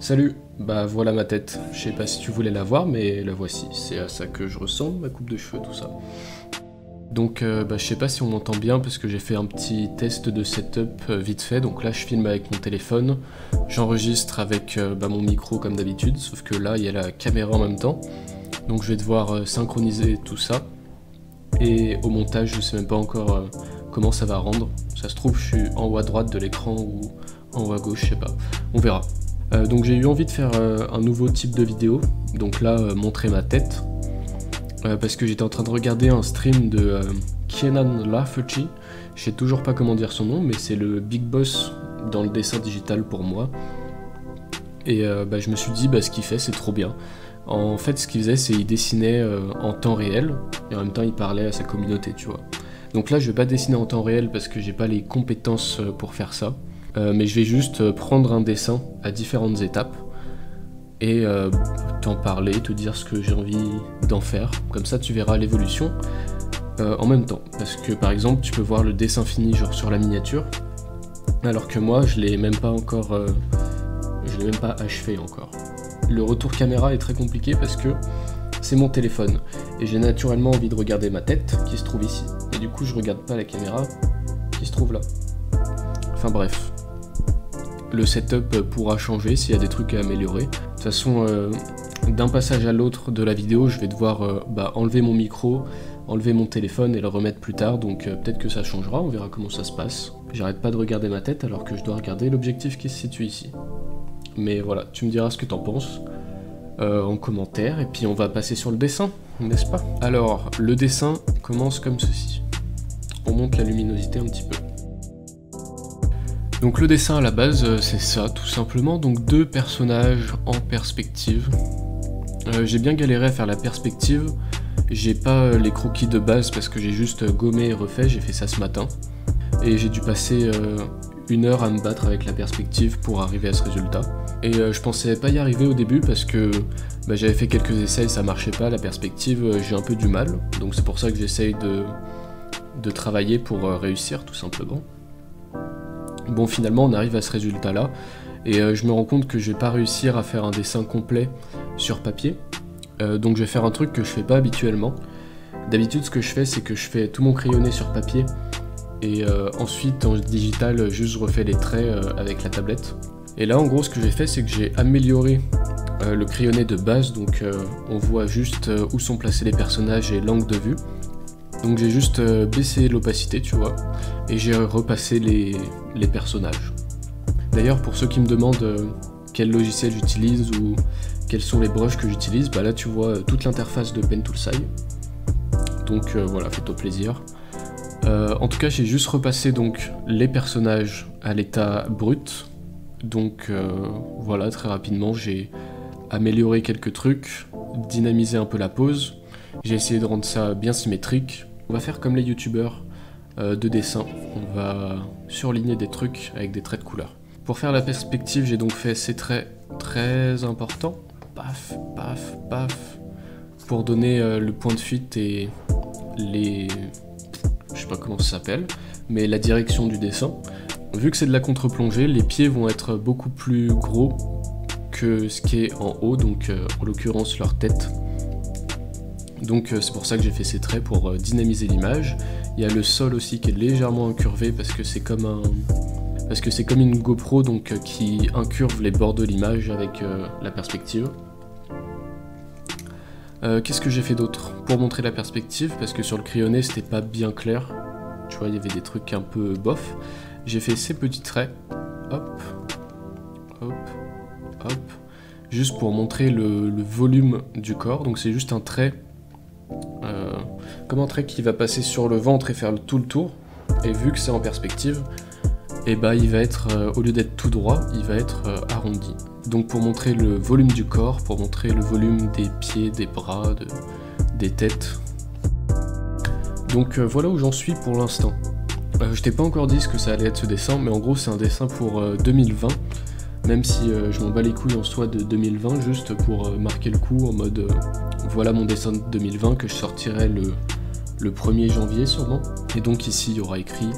Salut, bah voilà ma tête. Je sais pas si tu voulais la voir, mais la voici. C'est à ça que je ressemble, ma coupe de cheveux, tout ça. Donc je sais pas si on m'entend bien parce que j'ai fait un petit test de setup vite fait. Donc là je filme avec mon téléphone, j'enregistre avec mon micro comme d'habitude, sauf que là il y a la caméra en même temps. Donc je vais devoir synchroniser tout ça. Et au montage je sais même pas encore comment ça va rendre. Ça se trouve je suis en haut à droite de l'écran ou en haut à gauche, je sais pas. On verra. Donc j'ai eu envie de faire un nouveau type de vidéo. Donc là montrer ma tête. Parce que j'étais en train de regarder un stream de Kenan Lafferty. Je sais toujours pas comment dire son nom, mais c'est le big boss dans le dessin digital pour moi. Et je me suis dit, ce qu'il fait, c'est trop bien. En fait, ce qu'il faisait, c'est qu'il dessinait en temps réel, et en même temps, il parlait à sa communauté, tu vois. Donc là, je vais pas dessiner en temps réel parce que j'ai pas les compétences pour faire ça. Mais je vais juste prendre un dessin à différentes étapes. Et t'en parler, te dire ce que j'ai envie d'en faire. Comme ça, tu verras l'évolution en même temps. Parce que par exemple, tu peux voir le dessin fini genre sur la miniature, alors que moi, je l'ai même pas encore, je l'ai même pas achevé encore. Le retour caméra est très compliqué parce que c'est mon téléphone et j'ai naturellement envie de regarder ma tête qui se trouve ici. Et du coup, je regarde pas la caméra qui se trouve là. Enfin bref. Le setup pourra changer s'il y a des trucs à améliorer. De toute façon, d'un passage à l'autre de la vidéo, je vais devoir enlever mon micro, enlever mon téléphone et le remettre plus tard, donc peut-être que ça changera, on verra comment ça se passe. J'arrête pas de regarder ma tête alors que je dois regarder l'objectif qui se situe ici. Mais voilà, tu me diras ce que t'en penses en commentaire, et puis on va passer sur le dessin, n'est-ce pas? Alors, le dessin commence comme ceci. On monte la luminosité un petit peu. Donc le dessin à la base, c'est ça, tout simplement. Donc deux personnages en perspective. J'ai bien galéré à faire la perspective. J'ai pas les croquis de base parce que j'ai juste gommé et refait, j'ai fait ça ce matin. Et j'ai dû passer 1 heure à me battre avec la perspective pour arriver à ce résultat. Et je pensais pas y arriver au début parce que j'avais fait quelques essais et ça marchait pas, la perspective, j'ai un peu du mal. Donc c'est pour ça que j'essaye de travailler pour réussir tout simplement. Bon, finalement on arrive à ce résultat là et je me rends compte que je vais pas réussir à faire un dessin complet sur papier, donc je vais faire un truc que je fais pas habituellement. D'habitude ce que je fais, c'est que je fais tout mon crayonné sur papier et ensuite en digital juste je refais les traits avec la tablette. Et là en gros ce que j'ai fait, c'est que j'ai amélioré le crayonné de base, donc on voit juste où sont placés les personnages et l'angle de vue. Donc j'ai juste baissé l'opacité, tu vois, et j'ai repassé les personnages. D'ailleurs, pour ceux qui me demandent quel logiciel j'utilise ou quels sont les brushes que j'utilise, là tu vois toute l'interface de Pentoolsai. Donc voilà, fais-toi plaisir. En tout cas, j'ai juste repassé donc les personnages à l'état brut. Donc voilà, très rapidement, j'ai amélioré quelques trucs, dynamisé un peu la pose. J'ai essayé de rendre ça bien symétrique. On va faire comme les youtubeurs de dessin, on va surligner des trucs avec des traits de couleur. Pour faire la perspective, j'ai donc fait ces traits très importants, paf, paf, paf, pour donner le point de fuite et les... je sais pas comment ça s'appelle, mais la direction du dessin. Vu que c'est de la contre-plongée, les pieds vont être beaucoup plus gros que ce qui est en haut, donc en l'occurrence leur tête. Donc c'est pour ça que j'ai fait ces traits, pour dynamiser l'image. Il y a le sol aussi qui est légèrement incurvé parce que c'est comme une GoPro donc qui incurve les bords de l'image avec la perspective. Qu'est-ce que j'ai fait d'autre pour montrer la perspective? Parce que sur le crayonné c'était pas bien clair. Tu vois, il y avait des trucs un peu bof. J'ai fait ces petits traits. Hop, hop, hop. Juste pour montrer le volume du corps. Donc c'est juste un trait. Comme un trait qui va passer sur le ventre et faire tout le tour, et vu que c'est en perspective, et il va être, au lieu d'être tout droit, il va être arrondi. Donc pour montrer le volume du corps, pour montrer le volume des pieds, des bras, des têtes. Donc voilà où j'en suis pour l'instant. Je t'ai pas encore dit ce que ça allait être ce dessin, mais en gros c'est un dessin pour 2020, même si je m'en bats les couilles en soi de 2020, juste pour marquer le coup en mode voilà mon dessin de 2020 que je sortirai le 1er janvier sûrement. Et donc ici il y aura écrit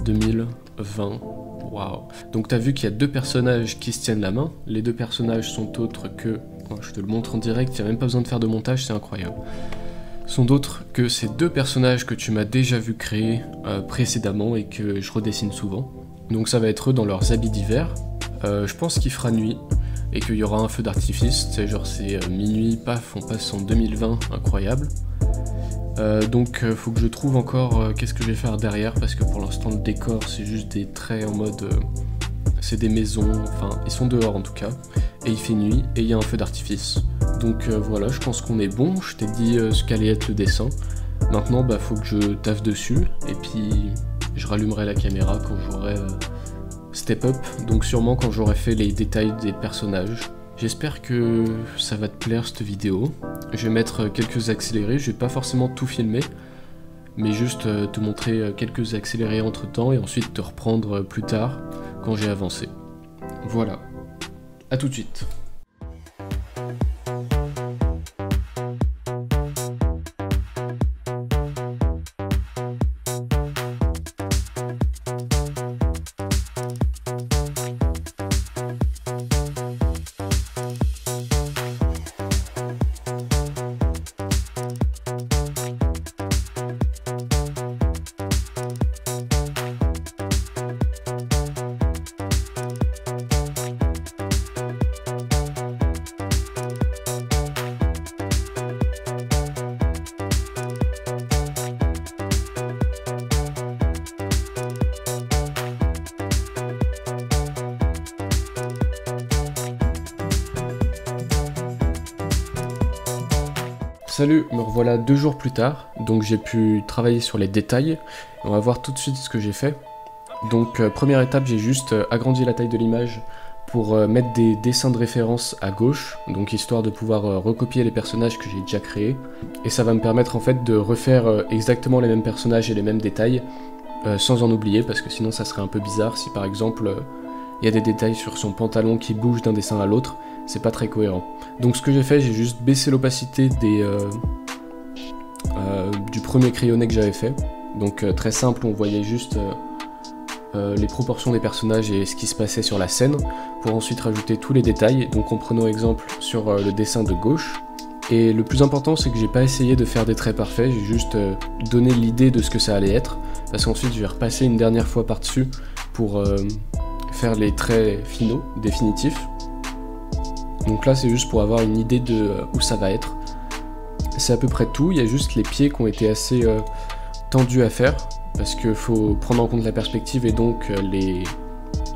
2020, Waouh. Donc t'as vu qu'il y a deux personnages qui se tiennent la main. Les deux personnages sont autres que... Oh, je te le montre en direct, il n'y a même pas besoin de faire de montage, c'est incroyable. Sont d'autres que ces deux personnages que tu m'as déjà vu créer précédemment et que je redessine souvent. Donc ça va être eux dans leurs habits d'hiver. Je pense qu'il fera nuit et qu'il y aura un feu d'artifice. C'est genre c'est minuit, paf, on passe en 2020, incroyable. Donc faut que je trouve encore qu'est-ce que je vais faire derrière parce que pour l'instant le décor c'est juste des traits en mode... c'est des maisons, enfin ils sont dehors en tout cas. Et il fait nuit et il y a un feu d'artifice. Donc voilà, je pense qu'on est bon, je t'ai dit ce qu'allait être le dessin. Maintenant bah faut que je taffe dessus et puis je rallumerai la caméra quand j'aurai step up, donc sûrement quand j'aurai fait les détails des personnages. J'espère que ça va te plaire cette vidéo. Je vais mettre quelques accélérés, je vais pas forcément tout filmer, mais juste te montrer quelques accélérés entre temps et ensuite te reprendre plus tard quand j'ai avancé. Voilà, à tout de suite. Salut, me revoilà 2 jours plus tard, donc j'ai pu travailler sur les détails. On va voir tout de suite ce que j'ai fait. Donc première étape, j'ai juste agrandi la taille de l'image pour mettre des dessins de référence à gauche, donc histoire de pouvoir recopier les personnages que j'ai déjà créés. Et ça va me permettre en fait de refaire exactement les mêmes personnages et les mêmes détails, sans en oublier, parce que sinon ça serait un peu bizarre si par exemple il y a des détails sur son pantalon qui bougent d'un dessin à l'autre. C'est pas très cohérent. Donc ce que j'ai fait, j'ai juste baissé l'opacité du premier crayonné que j'avais fait. Donc très simple, on voyait juste les proportions des personnages et ce qui se passait sur la scène, pour ensuite rajouter tous les détails. Donc en prenant exemple sur le dessin de gauche. Et le plus important, c'est que j'ai pas essayé de faire des traits parfaits, j'ai juste donné l'idée de ce que ça allait être, parce qu'ensuite je vais repasser une dernière fois par-dessus pour faire les traits finaux, définitifs. Donc là c'est juste pour avoir une idée de où ça va être. C'est à peu près tout, il y a juste les pieds qui ont été assez tendus à faire, parce qu'il faut prendre en compte la perspective et donc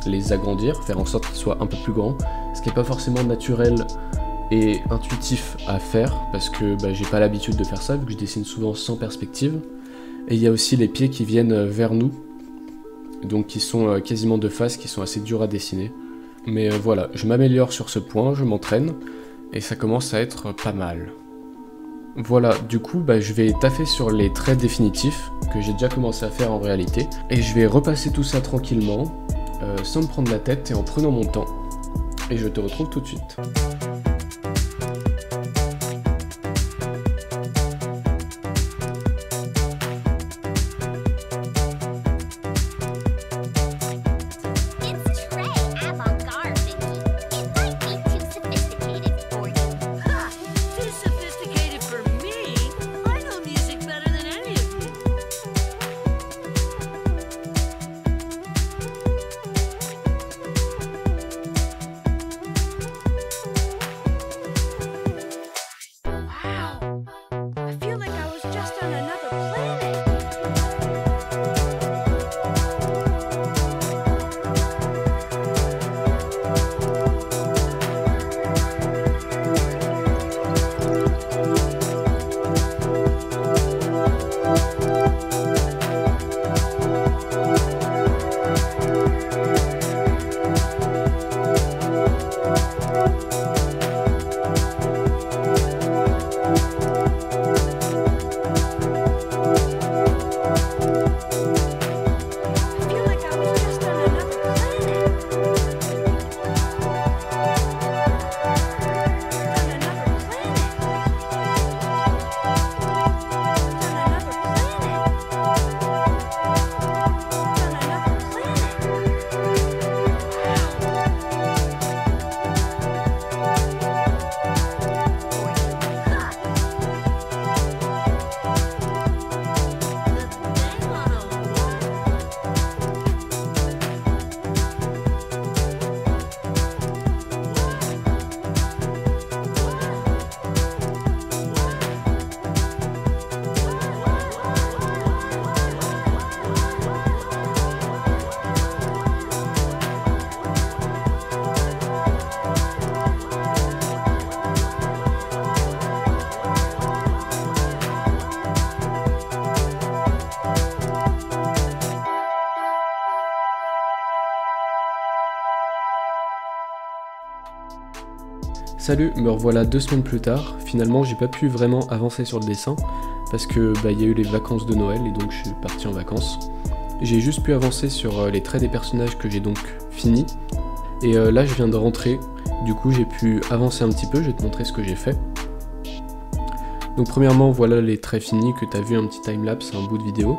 les agrandir, faire en sorte qu'ils soient un peu plus grands, ce qui n'est pas forcément naturel et intuitif à faire, parce que j'ai pas l'habitude de faire ça, vu que je dessine souvent sans perspective. Et il y a aussi les pieds qui viennent vers nous, donc qui sont quasiment de face, qui sont assez durs à dessiner. Mais voilà, je m'améliore sur ce point, je m'entraîne, et ça commence à être pas mal. Voilà, du coup, je vais taffer sur les traits définitifs, que j'ai déjà commencé à faire en réalité, et je vais repasser tout ça tranquillement, sans me prendre la tête et en prenant mon temps. Et je te retrouve tout de suite. Salut, me revoilà 2 semaines plus tard. Finalement, j'ai pas pu vraiment avancer sur le dessin parce que y a eu les vacances de Noël et donc je suis parti en vacances. J'ai juste pu avancer sur les traits des personnages que j'ai donc fini. Et là, je viens de rentrer. Du coup, j'ai pu avancer un petit peu. Je vais te montrer ce que j'ai fait. Donc premièrement, voilà les traits finis que tu as vu, un petit timelapse, un bout de vidéo.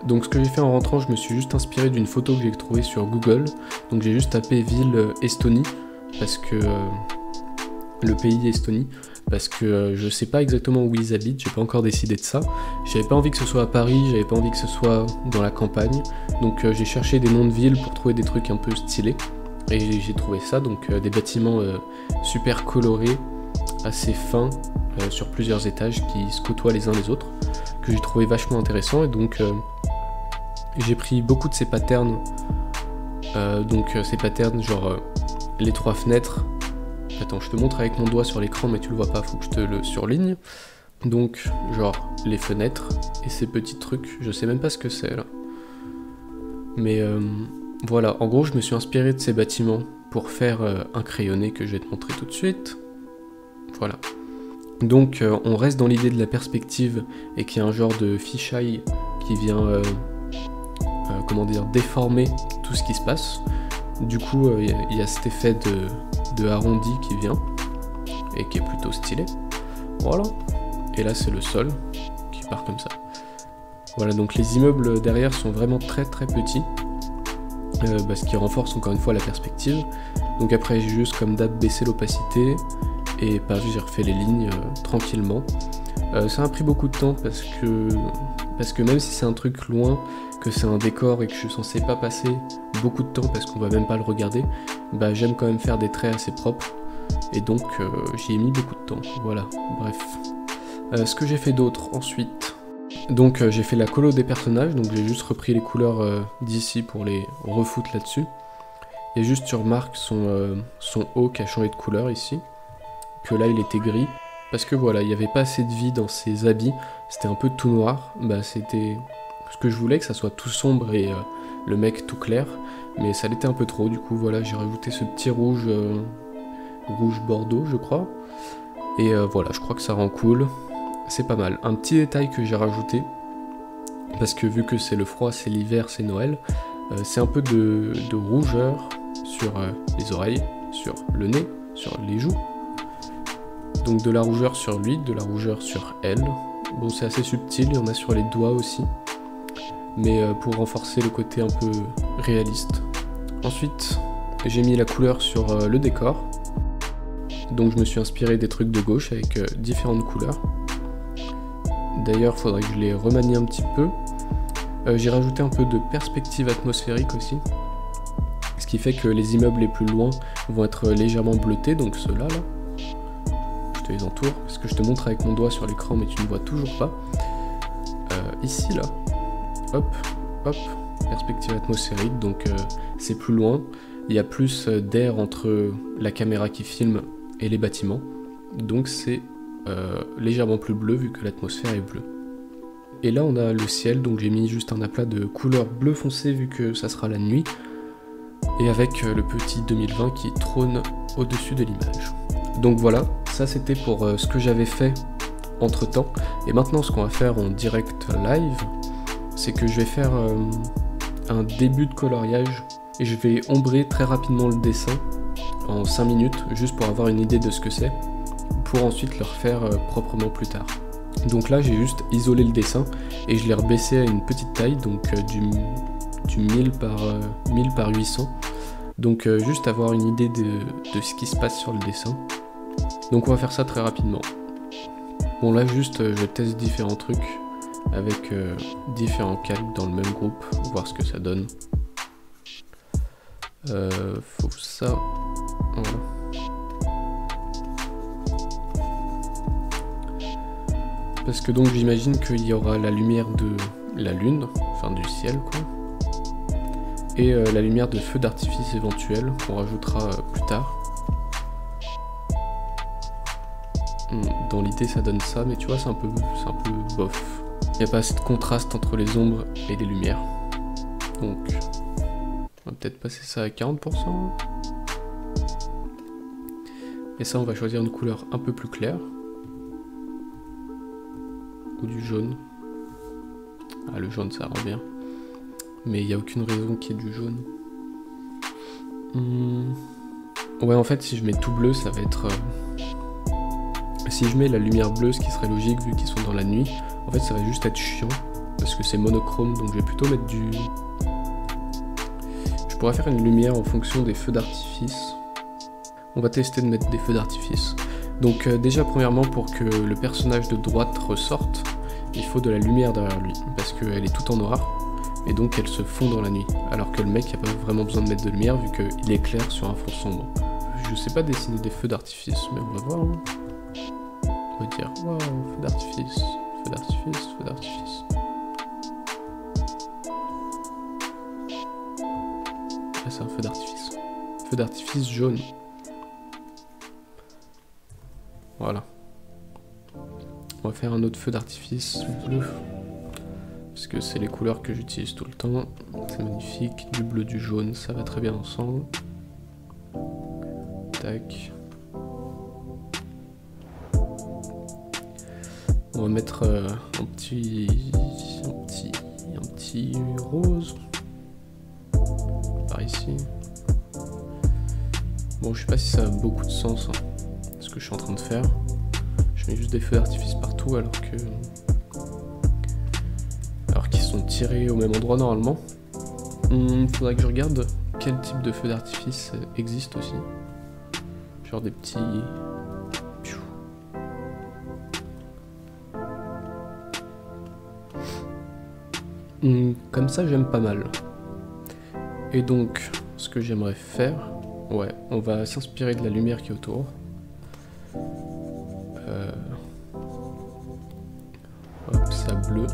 Donc ce que j'ai fait en rentrant, je me suis juste inspiré d'une photo que j'ai trouvée sur Google. Donc j'ai juste tapé ville Estonie, parce que le pays Estonie, parce que je sais pas exactement où ils habitent, j'ai pas encore décidé de ça. J'avais pas envie que ce soit à Paris, j'avais pas envie que ce soit dans la campagne. Donc j'ai cherché des noms de villes pour trouver des trucs un peu stylés. Et j'ai trouvé ça, donc des bâtiments super colorés, assez fins, sur plusieurs étages qui se côtoient les uns les autres, que j'ai trouvé vachement intéressant. Et donc j'ai pris beaucoup de ces patterns, ces patterns genre les 3 fenêtres. Attends, je te montre avec mon doigt sur l'écran mais tu le vois pas, faut que je te le surligne. Donc genre les fenêtres et ces petits trucs, je sais même pas ce que c'est là. Mais voilà, en gros je me suis inspiré de ces bâtiments pour faire un crayonné que je vais te montrer tout de suite. Voilà. Donc on reste dans l'idée de la perspective et qu'il y a un genre de fisheye qui vient déformer tout ce qui se passe. Du coup il y a cet effet de arrondi qui vient et qui est plutôt stylé. Voilà. Et là c'est le sol qui part comme ça. Voilà, donc les immeubles derrière sont vraiment très petits. Ce qui renforce encore une fois la perspective. Donc après j'ai juste comme d'hab baissé l'opacité et paf, j'ai refait les lignes tranquillement. Ça a pris beaucoup de temps parce que même si c'est un truc loin, que c'est un décor et que je suis censé pas passer beaucoup de temps parce qu'on va même pas le regarder, j'aime quand même faire des traits assez propres et donc j'y ai mis beaucoup de temps. Voilà, bref. Ce que j'ai fait d'autre ensuite, donc j'ai fait la colo des personnages, donc j'ai juste repris les couleurs d'ici pour les refoutre là-dessus. Et juste tu remarques son haut qui a changé de couleur ici, que là il était gris, parce que voilà, il n'y avait pas assez de vie dans ses habits, c'était un peu tout noir, c'était ce que je voulais, que ça soit tout sombre et le mec tout clair, mais ça l'était un peu trop, du coup voilà, j'ai rajouté ce petit rouge bordeaux je crois, et voilà, je crois que ça rend cool, c'est pas mal. Un petit détail que j'ai rajouté, parce que vu que c'est le froid, c'est l'hiver, c'est Noël, c'est un peu de rougeur sur les oreilles, sur le nez, sur les joues. Donc de la rougeur sur lui, de la rougeur sur elle. Bon, c'est assez subtil, il y en a sur les doigts aussi. Mais pour renforcer le côté un peu réaliste. Ensuite, j'ai mis la couleur sur le décor. Donc je me suis inspiré des trucs de gauche avec différentes couleurs. D'ailleurs, il faudrait que je les remanie un petit peu. J'ai rajouté un peu de perspective atmosphérique aussi. Ce qui fait que les immeubles les plus loin vont être légèrement bleutés, donc ceux-là, là. Je te les entoure, parce que je te montre avec mon doigt sur l'écran, mais tu ne vois toujours pas. Ici, là, hop, perspective atmosphérique, donc c'est plus loin. Il y a plus d'air entre la caméra qui filme et les bâtiments, donc c'est légèrement plus bleu vu que l'atmosphère est bleue. Et là on a le ciel, donc j'ai mis juste un aplat de couleur bleu foncé vu que ça sera la nuit, et avec le petit 2020 qui trône au-dessus de l'image. Donc voilà, ça c'était pour ce que j'avais fait entre temps, et maintenant ce qu'on va faire en direct live, c'est que je vais faire un début de coloriage, et je vais ombrer très rapidement le dessin en 5 minutes, juste pour avoir une idée de ce que c'est, pour ensuite le refaire proprement plus tard. Donc là j'ai juste isolé le dessin et je l'ai rebaissé à une petite taille, donc du 1000 par 800. Donc juste avoir une idée de ce qui se passe sur le dessin. Donc on va faire ça très rapidement. Bon là juste je teste différents trucs avec différents calques dans le même groupe, voir ce que ça donne. Faut ça... Voilà. Parce que donc j'imagine qu'il y aura la lumière de la lune, enfin du ciel quoi, et la lumière de feux d'artifice éventuels qu'on rajoutera plus tard. Dans l'idée ça donne ça, mais tu vois c'est un peu bof. Il n'y a pas assez de contraste entre les ombres et les lumières. Donc on va peut-être passer ça à 40%. Et ça, on va choisir une couleur un peu plus claire. Ou du jaune. Ah, le jaune, ça rend bien. Mais il n'y a aucune raison qu'il y ait du jaune. Ouais, en fait, si je mets tout bleu, ça va être... Si je mets la lumière bleue, ce qui serait logique vu qu'ils sont dans la nuit, en fait, ça va juste être chiant. Parce que c'est monochrome, donc je vais plutôt mettre du... Je pourrais faire une lumière en fonction des feux d'artifice. On va tester de mettre des feux d'artifice. Donc déjà, premièrement, pour que le personnage de droite ressorte, il faut de la lumière derrière lui, parce qu'elle est toute en noir, et donc elle se fond dans la nuit. Alors que le mec n'a pas vraiment besoin de mettre de lumière, vu qu'il éclaire sur un fond sombre. Je sais pas dessiner des feux d'artifice, mais on va voir. Hein. On va dire, waouh, feu d'artifice, feu d'artifice, feu d'artifice. Là, c'est un feu d'artifice. Feu d'artifice jaune. Voilà. On va faire un autre feu d'artifice bleu. Parce que c'est les couleurs que j'utilise tout le temps. C'est magnifique. Du bleu, du jaune, ça va très bien ensemble. Tac. On va mettre un petit rose. Par ici. Bon, je sais pas si ça a beaucoup de sens, hein, ce que je suis en train de faire. Je mets juste des feux d'artifice partout alors qu'ils sont tirés au même endroit normalement. Faudrait que je regarde quel type de feu d'artifice existe aussi. Genre des petits... Comme ça, j'aime pas mal. Et donc, ce que j'aimerais faire... Ouais, on va s'inspirer de la lumière qui est autour. Hop, ça bleu.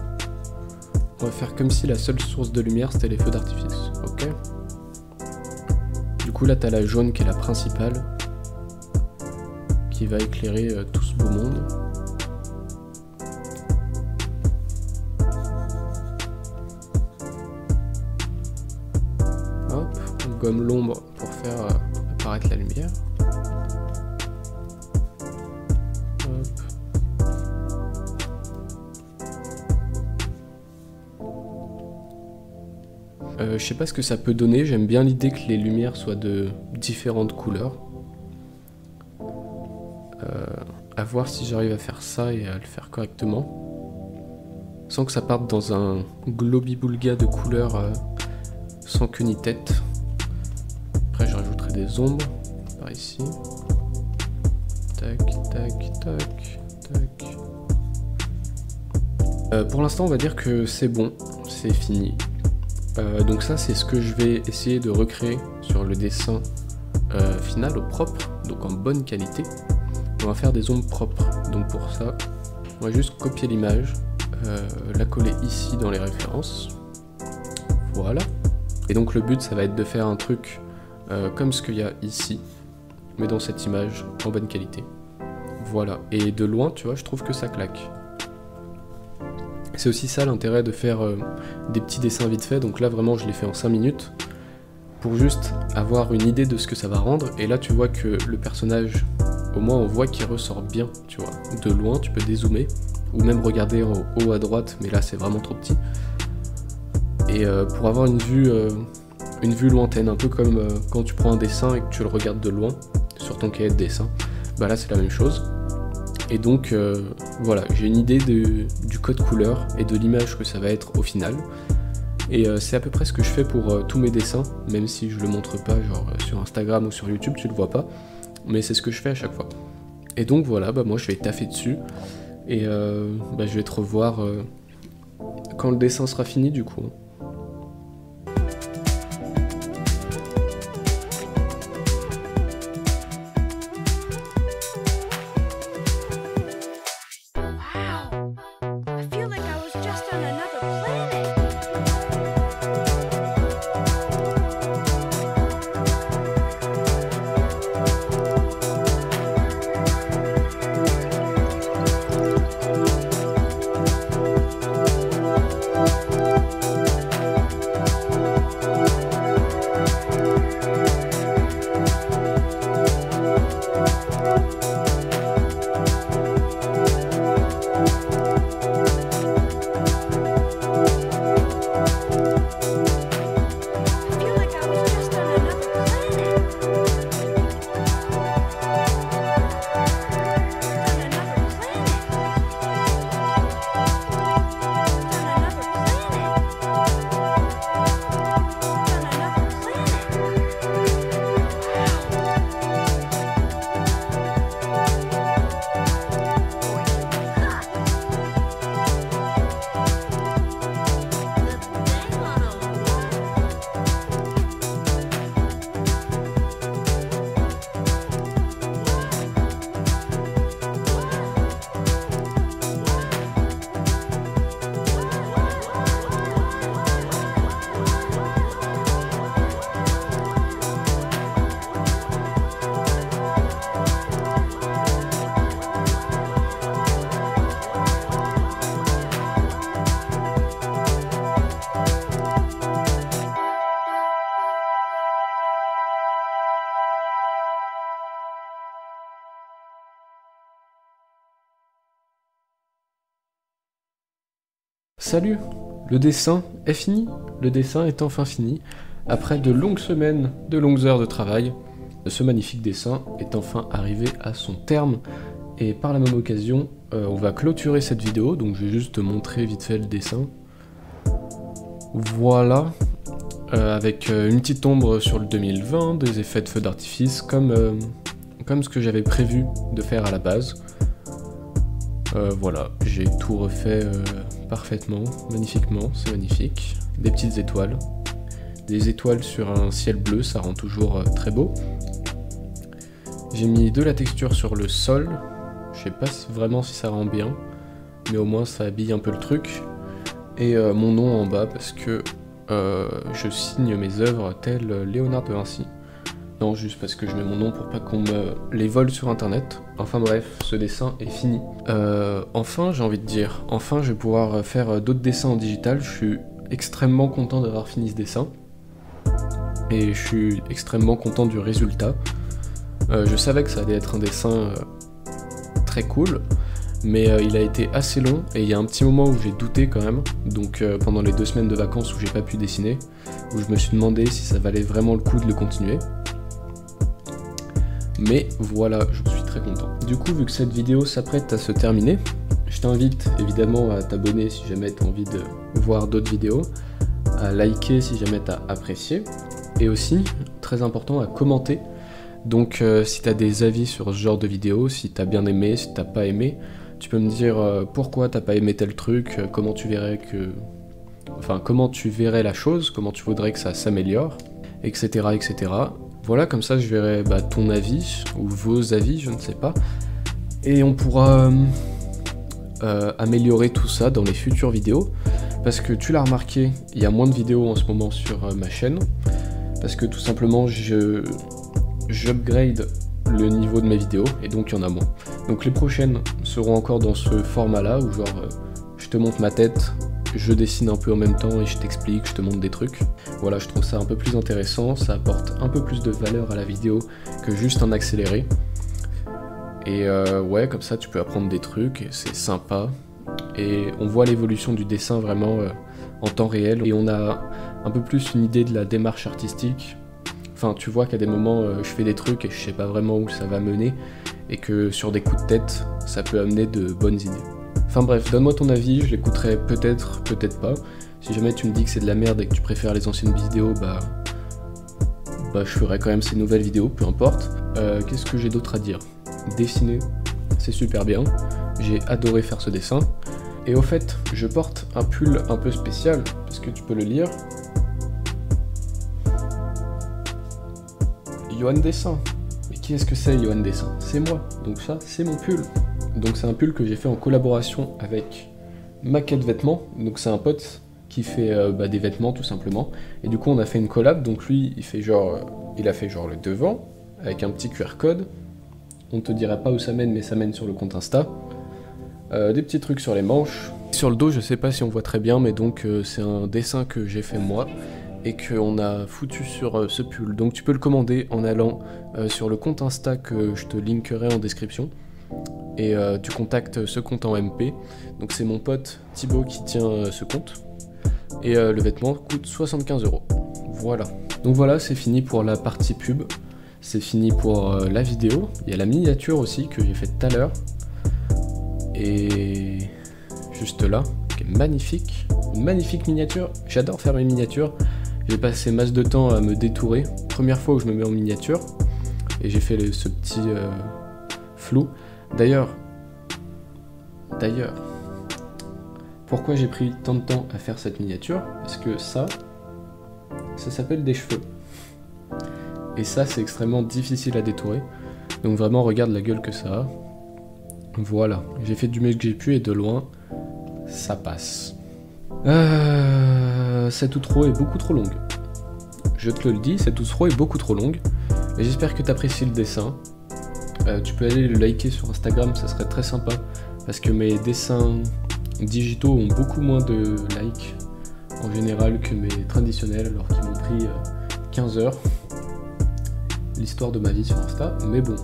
On va faire comme si la seule source de lumière c'était les feux d'artifice, ok? Du coup là t'as la jaune qui est la principale, qui va éclairer tout ce beau monde. Hop, on gomme l'ombre pour faire apparaître la lumière. Je sais pas ce que ça peut donner, j'aime bien l'idée que les lumières soient de différentes couleurs. À voir si j'arrive à faire ça et à le faire correctement. Sans que ça parte dans un globi-boulga de couleurs sans queue ni tête. Après je rajouterai des ombres par ici. Tac, tac, tac, tac. Pour l'instant on va dire que c'est bon, c'est fini. Donc ça c'est ce que je vais essayer de recréer sur le dessin final au propre, donc en bonne qualité. On va faire des ombres propres, donc pour ça on va juste copier l'image, la coller ici dans les références, voilà. Et donc le but ça va être de faire un truc comme ce qu'il y a ici, mais dans cette image en bonne qualité. Voilà, et de loin tu vois je trouve que ça claque. C'est aussi ça l'intérêt de faire des petits dessins vite fait, donc là vraiment je l'ai fait en 5 minutes, pour juste avoir une idée de ce que ça va rendre, et là tu vois que le personnage, au moins on voit qu'il ressort bien, tu vois, de loin tu peux dézoomer, ou même regarder en haut à droite, mais là c'est vraiment trop petit, et pour avoir une vue lointaine, un peu comme quand tu prends un dessin et que tu le regardes de loin, sur ton cahier de dessin, bah là c'est la même chose. Et donc voilà, j'ai une idée du code couleur et de l'image que ça va être au final. Et c'est à peu près ce que je fais pour tous mes dessins, même si je le montre pas, genre sur Instagram ou sur YouTube, tu le vois pas. Mais c'est ce que je fais à chaque fois. Et donc voilà, bah moi je vais taffer dessus. Et bah, je vais te revoir quand le dessin sera fini du coup. Salut, le dessin est fini. Le dessin est enfin fini. Après de longues semaines, de longues heures de travail, ce magnifique dessin est enfin arrivé à son terme. Et par la même occasion, on va clôturer cette vidéo. Donc je vais juste te montrer vite fait le dessin. Voilà. Avec une petite ombre sur le 2020, des effets de feu d'artifice, comme ce que j'avais prévu de faire à la base. Voilà, j'ai tout refait parfaitement, magnifiquement, c'est magnifique. Des petites étoiles. Des étoiles sur un ciel bleu, ça rend toujours très beau. J'ai mis de la texture sur le sol. Je sais pas vraiment si ça rend bien, mais au moins ça habille un peu le truc. Et mon nom en bas parce que je signe mes œuvres tel Léonard de Vinci. Non, juste parce que je mets mon nom pour pas qu'on me les vole sur internet. Enfin bref, ce dessin est fini. Enfin, j'ai envie de dire, enfin je vais pouvoir faire d'autres dessins en digital. Je suis extrêmement content d'avoir fini ce dessin. Et je suis extrêmement content du résultat. Je savais que ça allait être un dessin très cool, mais il a été assez long et il y a un petit moment où j'ai douté quand même. Donc pendant les 2 semaines de vacances où j'ai pas pu dessiner, où je me suis demandé si ça valait vraiment le coup de le continuer. Mais voilà, je suis très content. Du coup, vu que cette vidéo s'apprête à se terminer, je t'invite évidemment à t'abonner si jamais tu as envie de voir d'autres vidéos, à liker si jamais tu as apprécié, et aussi, très important, à commenter. Donc si tu as des avis sur ce genre de vidéo, si tu as bien aimé, si tu n'as pas aimé, tu peux me dire pourquoi t'as pas aimé tel truc, comment tu verrais comment tu verrais la chose, comment tu voudrais que ça s'améliore, etc., etc. Voilà, comme ça je verrai ton avis, ou vos avis, je ne sais pas. Et on pourra améliorer tout ça dans les futures vidéos. Parce que tu l'as remarqué, il y a moins de vidéos en ce moment sur ma chaîne. Parce que tout simplement, j'upgrade le niveau de mes vidéos, et donc il y en a moins. Donc les prochaines seront encore dans ce format-là, où genre, je te montre ma tête, je dessine un peu en même temps et je t'explique, je te montre des trucs. Voilà, je trouve ça un peu plus intéressant, ça apporte un peu plus de valeur à la vidéo que juste un accéléré. Et ouais, comme ça tu peux apprendre des trucs, et c'est sympa. Et on voit l'évolution du dessin vraiment en temps réel, et on a un peu plus une idée de la démarche artistique. Enfin, tu vois qu'à des moments, je fais des trucs et je sais pas vraiment où ça va mener, et que sur des coups de tête, ça peut amener de bonnes idées. Enfin bref, donne-moi ton avis, je l'écouterai peut-être, peut-être pas. Si jamais tu me dis que c'est de la merde et que tu préfères les anciennes vidéos, je ferai quand même ces nouvelles vidéos, peu importe. Qu'est-ce que j'ai d'autre à dire? Dessiner, c'est super bien, j'ai adoré faire ce dessin. Et au fait, je porte un pull un peu spécial, parce que tu peux le lire. Yohan Dessin. Mais qui est-ce que c'est Yohan Dessin? C'est moi, donc ça, c'est mon pull. Donc c'est un pull que j'ai fait en collaboration avec Maquette Vêtements. Donc c'est un pote qui fait des vêtements tout simplement. Et du coup on a fait une collab, donc lui il a fait genre le devant, avec un petit QR code. On ne te dirait pas où ça mène, mais ça mène sur le compte Insta. Des petits trucs sur les manches. Sur le dos, je sais pas si on voit très bien, mais donc c'est un dessin que j'ai fait moi et qu'on a foutu sur ce pull. Donc tu peux le commander en allant sur le compte Insta que je te linkerai en description. Et tu contactes ce compte en MP. Donc c'est mon pote Thibaut qui tient ce compte. Et le vêtement coûte 75 €. Voilà. Donc voilà, c'est fini pour la partie pub. C'est fini pour la vidéo. Il y a la miniature aussi que j'ai faite tout à l'heure. Et juste là, qui est magnifique. Une magnifique miniature. J'adore faire mes miniatures. J'ai passé masse de temps à me détourer. Première fois où je me mets en miniature. Et j'ai fait ce petit flou. D'ailleurs, pourquoi j'ai pris tant de temps à faire cette miniature? Parce que ça s'appelle des cheveux. Et ça, c'est extrêmement difficile à détourer. Donc vraiment, regarde la gueule que ça a. Voilà, j'ai fait du mieux que j'ai pu et de loin, ça passe. Cette outro est beaucoup trop longue. Je te le dis, cette outro est beaucoup trop longue. Mais j'espère que tu apprécies le dessin. Tu peux aller le liker sur Instagram, ça serait très sympa. Parce que mes dessins digitaux ont beaucoup moins de likes en général que mes traditionnels, alors qu'ils m'ont pris 15 heures. L'histoire de ma vie sur Insta, mais bon.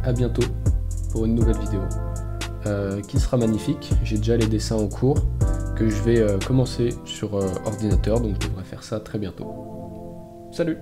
À bientôt pour une nouvelle vidéo. qui sera magnifique. J'ai déjà les dessins en cours que je vais commencer sur ordinateur, donc je devrais faire ça très bientôt. Salut!